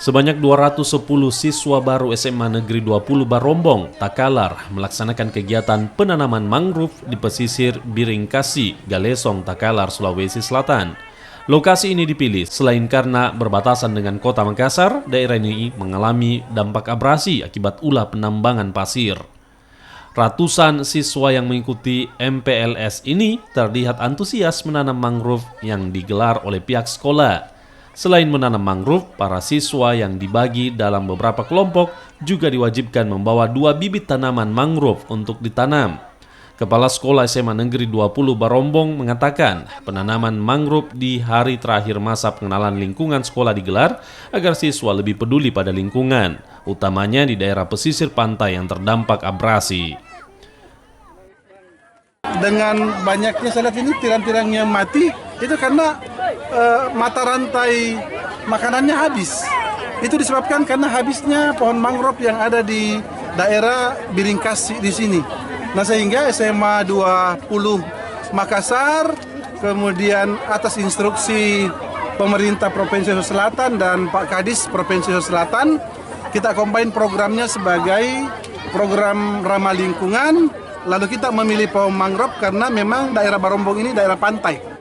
Sebanyak 210 siswa baru SMA Negeri 20 Barombong, Takalar, melaksanakan kegiatan penanaman mangrove di pesisir Biringkasi, Galesong, Takalar, Sulawesi Selatan. Lokasi ini dipilih selain karena berbatasan dengan kota Makassar, daerah ini mengalami dampak abrasi akibat ulah penambangan pasir. Ratusan siswa yang mengikuti MPLS ini terlihat antusias menanam mangrove yang digelar oleh pihak sekolah. Selain menanam mangrove, para siswa yang dibagi dalam beberapa kelompok juga diwajibkan membawa 2 bibit tanaman mangrove untuk ditanam. Kepala Sekolah SMA Negeri 20 Barombong mengatakan penanaman mangrove di hari terakhir masa pengenalan lingkungan sekolah digelar agar siswa lebih peduli pada lingkungan, utamanya di daerah pesisir pantai yang terdampak abrasi. Dengan banyaknya saya lihat ini tiran-tiran yang mati, itu karena mata rantai makanannya habis. Itu disebabkan karena habisnya pohon mangrove yang ada di daerah Biringkasi di sini. Nah, sehingga SMA 20 Makassar, kemudian atas instruksi pemerintah Provinsi Sulawesi Selatan dan Pak Kadis Provinsi Sulawesi Selatan, kita combine programnya sebagai program ramah lingkungan. Lalu kita memilih pohon mangrove karena memang daerah Barombong ini daerah pantai.